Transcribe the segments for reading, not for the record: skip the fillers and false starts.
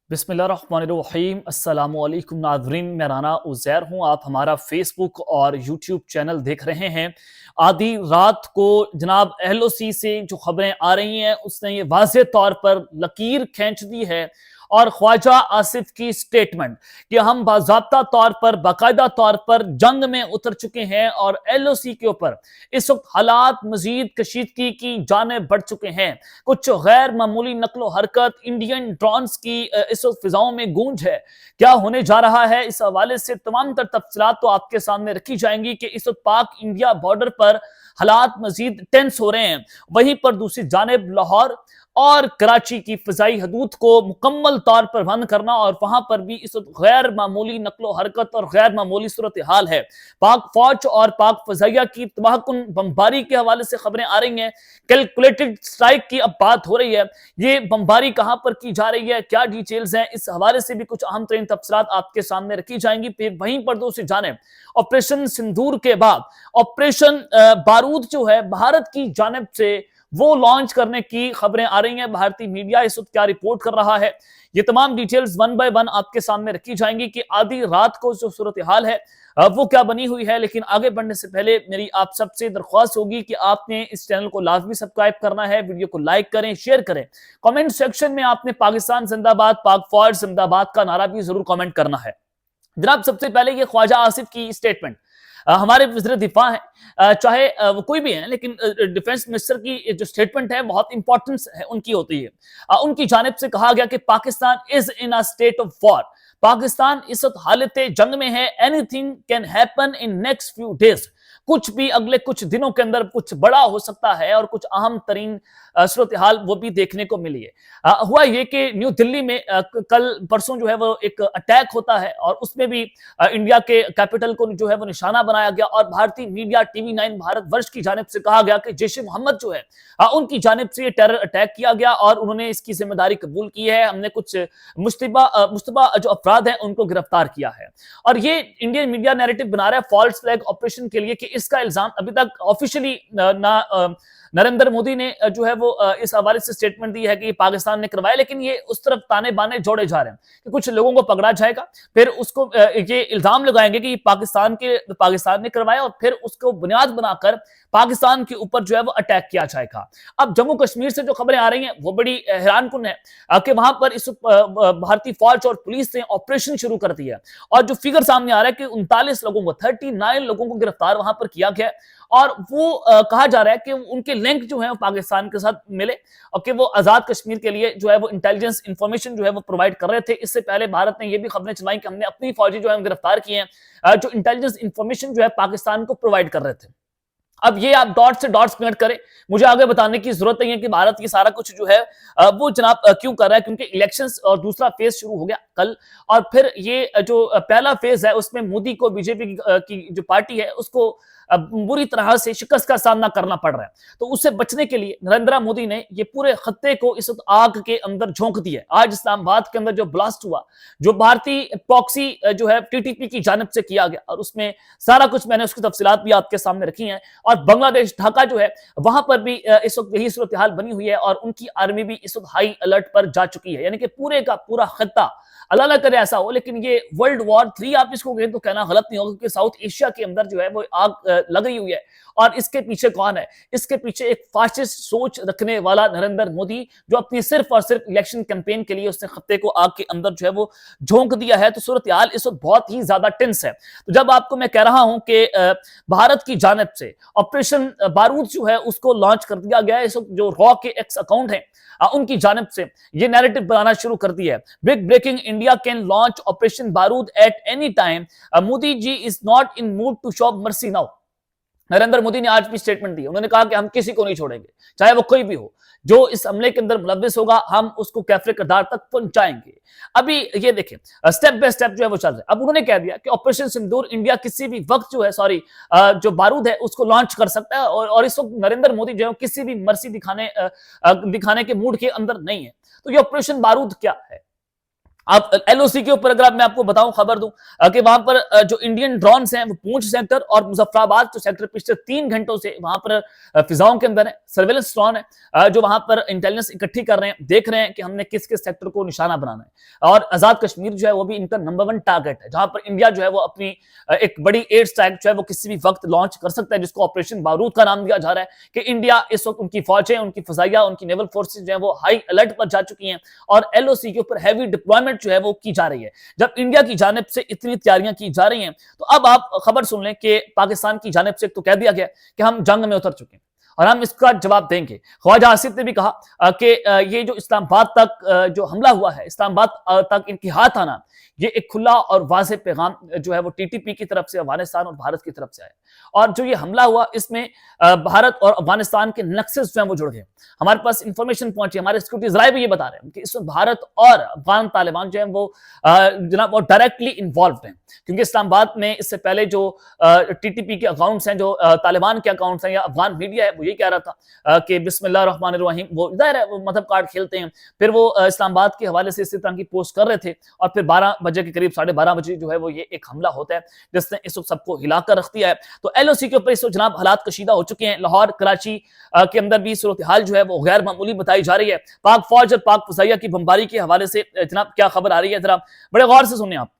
बिस्मिल्लाहिर्रहमानिर्रहीम अस्सलामुअलैकुम नाज़रीन, मैं राना उज़ैर हूँ। आप हमारा फेसबुक और यूट्यूब चैनल देख रहे हैं। आधी रात को जनाब एलओसी से जो खबरें आ रही हैं उसने ये वाज़ेह तौर पर लकीर खींच दी है और ख्वाजा आसिफ की स्टेटमेंट कि हम बाज़ाब्ता तौर पर बाकायदा तौर पर जंग में उतर चुके हैं और एलओसी के ऊपर इस वक्त हालात मजीद कशीदगी की जानिब बढ़ चुके हैं। कुछ गैर मामूली नकलो हरकत इंडियन ड्रोन्स की इस वक्त फिजाओं में गूंज है। क्या होने जा रहा है, इस हवाले से तमाम तर तफसीलात तो आपके सामने रखी जाएंगी कि इस वक्त पाक इंडिया बॉर्डर पर हालात मजीद टेंस हो रहे हैं। वहीं पर दूसरी जानिब लाहौर और कराची की फिजाई हदूद को मुकम्मल तौर पर बंद करना और वहां पर भी इस वक्त गैर मामूली नकलो हरकत और गैर मामूली सूरत हाल है। पाक फौज और पाक फजाइया की तबाहकुन बमबारी के हवाले से खबरें आ रही हैं। कैलकुलेटेड स्ट्राइक की अब बात हो रही है। ये बमबारी कहां पर की जा रही है, क्या डिटेल्स हैं, इस हवाले से भी कुछ अहम तरीन तफसीलात आपके सामने रखी जाएंगी। फिर वहीं पर दूसरी जानिब ऑपरेशन सिंदूर के बाद ऑपरेशन बारूद जो है भारत की जानिब से वो लॉन्च करने की खबरें आ रही हैं। भारतीय मीडिया इस वक्त क्या रिपोर्ट कर रहा है, ये तमाम डिटेल्स वन बाय वन आपके सामने रखी जाएंगी कि आधी रात को जो सूरत हाल है वो क्या बनी हुई है। लेकिन आगे बढ़ने से पहले मेरी आप सबसे दरख्वास्त होगी कि आपने इस चैनल को लाजमी सब्सक्राइब करना है, वीडियो को लाइक करें, शेयर करें, कमेंट सेक्शन में आपने पाकिस्तान जिंदाबाद, पाक फौज जिंदाबाद का नारा भी जरूर कमेंट करना है। जनाब सबसे पहले ये ख्वाजा आसिफ की स्टेटमेंट, हमारे वज़ीर दिफा है, चाहे वो कोई भी है, लेकिन डिफेंस मिनिस्टर की जो स्टेटमेंट है बहुत इंपॉर्टेंस है उनकी होती है। उनकी जानिब से कहा गया कि Pakistan is in a state of war. Pakistan इस वक्त हालत जंग में है। Anything can happen in next few days. कुछ भी अगले कुछ दिनों के अंदर कुछ बड़ा हो सकता है और कुछ अहम तरीन सूरत हाल वो भी देखने को मिली है। हुआ ये कि न्यू दिल्ली में कल परसों जो है वो एक अटैक होता है और उसमें भी इंडिया के कैपिटल को जो है वो निशाना बनाया गया और भारतीय मीडिया टीवी 9 भारतवर्ष की जानिब से कहा गया कि जैश ए मोहम्मद जो है उनकी जानिब से टेरर अटैक किया गया और उन्होंने इसकी जिम्मेदारी कबूल की है। हमने कुछ मुश्तबा जो अफराद हैं उनको गिरफ्तार किया है और ये इंडियन मीडिया नैरेटिव बना रहा है फॉल्स फ्लैग ऑपरेशन के लिए कि इसका इल्जाम अभी तक ऑफिशियली नरेंद्र मोदी ने जो है वो इस हवाले से स्टेटमेंट दी है कि पाकिस्तान ने करवाया, लेकिन ये उस तरफ ताने बाने जोड़े जा रहे हैं कि कुछ लोगों को पकड़ा जाएगा, फिर उसको ये इल्जाम लगाएंगे कि पाकिस्तान ने करवाया और फिर उसको बुनियाद बनाकर पाकिस्तान के ऊपर जो है वो अटैक किया जाएगा। अब जम्मू कश्मीर से जो खबरें आ रही हैं वो बड़ी हैरानकुन है कि वहां पर इस भारतीय फौज और पुलिस ने ऑपरेशन शुरू कर दिया और जो फिगर सामने आ रहा है कि 39 लोगों को 39 लोगों को गिरफ्तार वहां पर किया गया और वो कहा जा रहा है कि उनके लिंक जो है वो पाकिस्तान के साथ मिले और कि वो आजाद कश्मीर के लिए जो है वो इंटेलिजेंस इंफॉर्मेशन जो है वो प्रोवाइड कर रहे थे। इससे पहले भारत ने ये भी खबरें चलाई कि हमने अपनी फौजी जो है गिरफ्तार किए हैं जो इंटेलिजेंस इंफॉर्मेशन जो है पाकिस्तान को प्रोवाइड कर रहे थे। अब ये आप डॉट से डॉट्स कनेक्ट करें, मुझे आगे बताने की जरूरत नहीं है कि भारत ये सारा कुछ जो है वो जनाब क्यों कर रहा है, क्योंकि इलेक्शंस और दूसरा फेज शुरू हो गया कल और फिर ये जो पहला फेज है उसमें मोदी को बीजेपी की जो पार्टी है उसको बुरी तरह से शिकस्त का सामना करना पड़ रहा है। तो उससे बचने के लिए नरेंद्र मोदी ने ये पूरे खत्ते को इस वक्त आग के अंदर झोंक दिया। आज इस्लामाबाद के अंदर जो ब्लास्ट हुआ, जो भारतीय प्रॉक्सी जो है टीटीपी की जानिब से किया गया और उसमें सारा कुछ मैंने उसकी तफसीलात भी आपके सामने रखी हैं और बांग्लादेश ढाका जो है वहां पर भी इस वक्त यही सूरत हाल बनी हुई है और उनकी आर्मी भी इस वक्त हाई अलर्ट पर जा चुकी है। यानी कि पूरे का पूरा खत्ता, अल्लाह ना करे ऐसा हो, लेकिन ये वर्ल्ड वॉर 3 आप इसको कहें तो कहना गलत नहीं होगा क्योंकि साउथ एशिया के अंदर जो है वो आग लग रही हुई है और इसके पीछे कौन है? इसके पीछे एक फासिस्ट सोच रखने वाला नरेंद्र मोदी जो अपनी सिर्फ और सिर्फ इलेक्शन कैंपेन के लिए उसने खत्ते को आग के अंदर जो है वो झोंक दिया है। तो सूरत हाल इस वक्त बहुत ही ज्यादा टेंस है। तो जब आपको मैं कह रहा हूं कि भारत की जानिब से ऑपरेशन बारूद जो है उसको लॉन्च कर दिया गया है, इस वक्त जो रॉ के एक्स अकाउंट है उनकी जानिब से ये नैरेटिव बनाना शुरू कर दिया है। Big breaking, India can launch operation Barood at any time, Modi ji is not in mood to show mercy now. Narendra Modi ने आज भी स्टेटमेंट दी, उन्होंने कहा कि हम किसी को नहीं छोड़ेंगे, चाहे वो कोई भी हो, जो इस हमले के अंदर मुलव्विस होगा हम उसको कैफरे किरदार तक पहुंचाएंगे। अभी ये देखें स्टेप बाय स्टेप जो है वो चल रहा है। अब उन्होंने कह दिया कि ऑपरेशन सिंदूर इंडिया किसी भी वक्त जो है जो बारूद है उसको लॉन्च कर सकता है और इस वक्त नरेंद्र मोदी जो है किसी भी मर्सी दिखाने के मूड के अंदर नहीं है। तो ये ऑपरेशन बारूद क्या है? आप एलओसी के ऊपर अगर मैं आपको बताऊं, खबर दूं कि वहां पर जो इंडियन ड्रोन्स हैं वो पूंछ सेक्टर और मुजफ्फराबाद जो सेक्टर पिछले 3 घंटों से वहां पर फिजाओं के अंदर है, सर्वेलेंस ड्रोन है जो वहां पर इंटेलिजेंस इकट्ठी कर रहे हैं, देख रहे हैं कि हमने किस किस सेक्टर को निशाना बनाना है। और आजाद कश्मीर जो है वो भी इनका नंबर 1 टारगेट है, जहां पर इंडिया जो है वो अपनी एक बड़ी एयर स्ट्राइक जो है वो किसी भी वक्त लॉन्च कर सकता है, जिसको ऑपरेशन बारूद का नाम दिया जा रहा है कि इंडिया इस वक्त उनकी फौजें, उनकी फजाइया, उनकी नेवल फोर्सेज जो है वो हाई अलर्ट पर जा चुकी हैं और एलओसी के ऊपर हैवी डिप्लॉयमेंट जो है वो की जा रही है। जब इंडिया की जानिब से इतनी तैयारियां की जा रही हैं तो अब आप खबर सुन लें कि पाकिस्तान की जानिब से तो कह दिया गया कि हम जंग में उतर चुके हैं और हम इसका जवाब देंगे। ख्वाजा आसिफ ने भी कहा कि ये जो इस्लामाबाद तक जो हमला हुआ है, इस्लामाबाद तक इनकी हाथ आना, ये एक खुला और वाज़ेह पैगाम जो है वो टीटीपी की तरफ से अफगानिस्तान और भारत की तरफ से आया। और जो ये हमला हुआ इसमें भारत और अफगानिस्तान के नक्सेस जो है वो जुड़ गए। हमारे पास इंफॉर्मेशन पहुंची, हमारे सिक्योरिटी जराए भी ये बता रहे हैं कि इसमें भारत और अफगान तालिबान जो है वो जनाब वो डायरेक्टली इन्वॉल्व हैं, क्योंकि इस्लामाबाद में इससे पहले जो टीटीपी के अकाउंट्स हैं, जो तालिबान के अकाउंट्स हैं या अफगान मीडिया है, वो ये कह रहा था कि बिस्मिल्लाह रहमान रहीम, वो इधर है वो मतलब कार्ड खेलते हैं। फिर वो इस्लामाबाद के हवाले से इसी तरह की पोस्ट कर रहे थे और फिर 12 बजे के करीब 12:30 बजे जो है वो ये एक हमला होता है जिसने इस वक्त सबको हिलाकर रख दिया है। तो एलओसी के ऊपर इस वक्त जनाब हालात कशीदा हो चुके हैं। लाहौर कराची के अंदर भी सूरत हाल जो है वो गैर मामूली बताई जा रही है। पाक फौज और पाक फजाइया की बमबारी के हवाले से जनाब क्या खबर आ रही है, जरा बड़े गौर से सुनिए आप।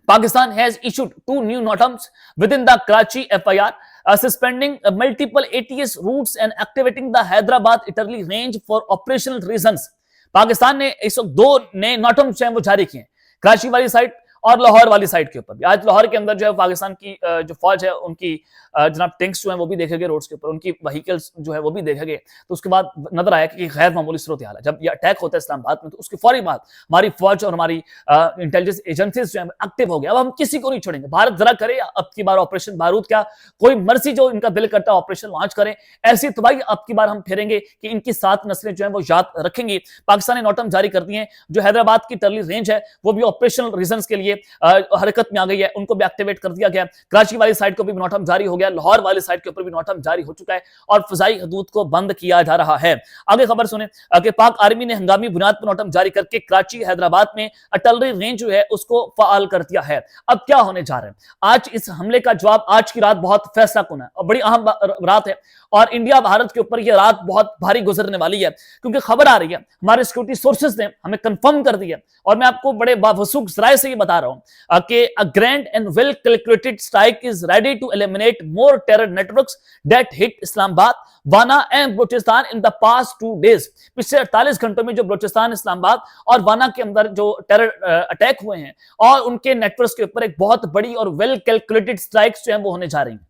Pakistan has issued 2 new NOTAMs within the Karachi FIR, suspending multiple ATS routes and activating the Hyderabad-Italy range for operational reasons. Pakistan ने इस वक्त 2 नए नॉटम्स जो हैं वो जारी किए हैं, कराची वाली साइड और लाहौर वाली साइड के ऊपर भी। आज लाहौर के अंदर जो है पाकिस्तान की जो फौज है उनकी जनाब टैंक्स जो है वो भी देखे गए रोड्स के ऊपर, उनकी व्हीकल्स जो है वो भी देखे गए। तो उसके बाद नजर आया कि गैर मामूली सूरत हाल है। जब ये अटैक होता है इस्लामाबाद में तो उसके फौरी बाद हमारी फौज और हमारी इंटेलिजेंस एजेंसीज जो है एक्टिव हो गया। अब हम किसी को नहीं छोड़ेंगे, भारत जरा करे अब की बार ऑपरेशन बारूद, क्या कोई मर्जी जो इनका दिल करता है ऑपरेशन लॉन्च करें, ऐसी तबाही अब की बार हम फेरेंगे कि इनकी 7 नस्लें जो है वो याद रखेंगी। पाकिस्तान ने नोटम जारी कर दिए हैं, जो हैदराबाद की टर्ली रेंज है वो भी ऑपरेशनल रीजन के लिए हरकत में आ गई है, उनको भी एक्टिवेट कर दिया गया। कराची वाली साइड को भी नोटम जारी हो गया, लाहौर वाली साइड के ऊपर भी नोटम जारी हो चुका है और फजाई हदूद को बंद किया जा रहा है। आगे खबर सुने कि पाक आर्मी ने हंगामी बुनियाद पर नोटम जारी करके कराची हैदराबाद में अटलरी रेंज जो है उसको फाल कर दिया है। अब क्या होने जा रहा है, आज इस हमले का जवाब, आज की रात बहुत फैसला कुन है और बड़ी अहम रात है और इंडिया भारत के ऊपर यह रात बहुत भारी गुजरने वाली है, क्योंकि खबर आ रही है, हमारे सिक्योरिटी सोर्सेज ने हमें कंफर्म कर दिया और मैं आपको बड़े बावसूख जराए से ये बता रहा हूं कि a grand and well calculated strike is ready to eliminate more terror networks that hit Islamabad, वाना and Balochistan in the past 2 days। पिछले 48 घंटों में जो बलूचिस्तान, इस्लामाबाद और वाना के अंदर जो टेरर अटैक हुए हैं और उनके नेटवर्क्स के ऊपर एक बहुत बड़ी और वेल कैलकुलेटेड स्ट्राइक्स जो है वो होने जा रही हैं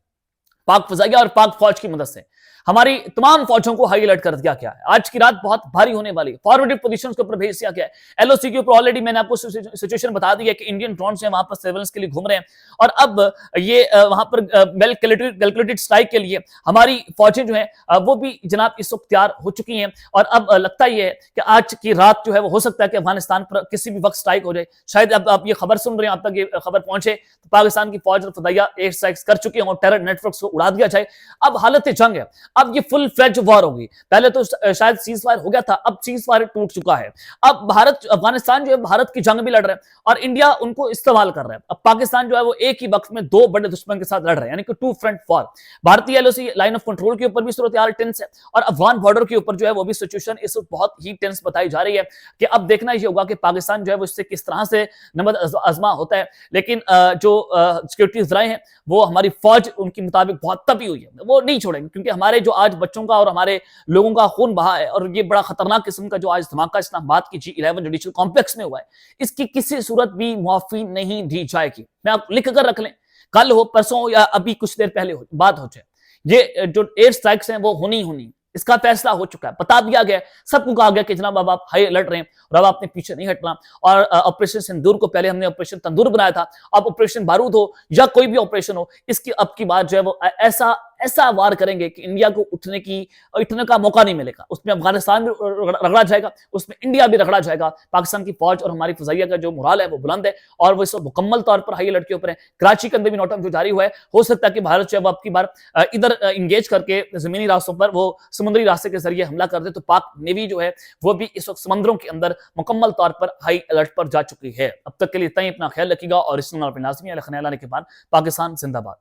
पाक फजाइया और पाक फौज की मदद से। हमारी तमाम फौजों को हाई अलर्ट कर दिया गया है। आज की रात बहुत भारी होने वाली है, फॉरवर्डेड पोजीशंस के ऊपर भेज दिया गया है। एलओसी के ऊपर ऑलरेडी मैंने आपको सिचुएशन बता दी है कि इंडियन ड्रोन्स वहां पर सर्वेलेंस के लिए घूम रहे हैं और अब ये वहां पर वेल कैलकुलेटेड स्ट्राइक के लिए हमारी फौजें जो हैं वो भी जनाब इस वक्त तैयार हो चुकी हैं और अब लगता ही है कि आज की रात जो है वो हो सकता है कि अफगानिस्तान पर किसी भी वक्त स्ट्राइक हो जाए। शायद अब आप ये खबर सुन रहे हैं, आप तक ये खबर पहुंचे तो पाकिस्तान की फौज और फदाइया एयर स्ट्राइक्स कर चुके हैं और टेरर नेटवर्क्स को उड़ा दिया जाए। अब हालत जंग है, अब ये फुल फ्लेज वॉर होगी। पहले तो शायद सीज फायर हो गया था, अब सीज फायर टूट चुका है। अब भारत, अफगानिस्तान जो है भारत की जंग भी लड़ रहा है और इंडिया उनको इस्तेमाल कर रहा है। अब पाकिस्तान जो है वो एक ही वक्त में 2 बड़े दुश्मन के साथ लड़ रहे हैं, यानी कि 2 फ्रंट वॉर। भारतीय एलओसी लाइन ऑफ कंट्रोल के ऊपर भी सूरत हाल टेंस है और अफगान बॉर्डर के ऊपर जो है वो भी सिचुएशन इस वक्त बहुत ही टेंस बताई जा रही है कि अब देखना ही होगा कि पाकिस्तान जो है वो इससे किस तरह से नमद आजमा होता है। लेकिन जो सिक्योरिटी जराए हैं वो हमारी फौज उनके मुताबिक बहुत तभी हुई है, वो नहीं छोड़ेंगे, क्योंकि हमारे जो आज बच्चों का और हमारे लोगों का खून बहा है और ये बड़ा खतरनाक किस्म का जो आज धमाका इस्लामाबाद की G11 जुडिशियल कॉम्प्लेक्स में हुआ है, इसकी किसी सूरत भी मुआफी नहीं दी जाएगी। मैं आप लिख कर रख लें, कल हो, परसों या अभी कुछ देर पहले हो, बात हो जाए, ये जो एयर स्ट्राइक्स हैं वो होनी, इसका फैसला हो चुका है, बता दिया गया, सबको कहा गया कि जनाब अब आप हाई अलर्ट रहे और अब आपने पीछे नहीं हटना। और ऑपरेशन सिंदूर को पहले हमने ऑपरेशन तंदूर बनाया था, अब ऑपरेशन बारूद हो या कोई भी ऑपरेशन हो, इसकी अब की बात जो है वो ऐसा ऐसा वार करेंगे कि इंडिया को उठने का मौका नहीं मिलेगा। उसमें अफगानिस्तान भी रगड़ा जाएगा, उसमें इंडिया भी रगड़ा जाएगा। पाकिस्तान की फौज और हमारी फजाइया का जो मोराल है वो बुलंद है और वो इस वक्त मुकम्मल तौर पर हाई अलर्ट के ऊपर है। कराची के अंदर भी नोटम जो जारी हुआ है, हो सकता है कि भारत जो है वो अब की बार इधर इंगेज करके जमीनी रास्तों पर वो समुद्री रास्ते के जरिए हमला कर दे, तो पाक नेवी जो है वो भी इस वक्त समंदरों के अंदर मुकम्मल तौर पर हाई अलर्ट पर जा चुकी है। अब तक के लिए इतना ही, अपना ख्याल रखिएगा और इस नाज़मीन के बाद पाकिस्तान जिंदाबाद।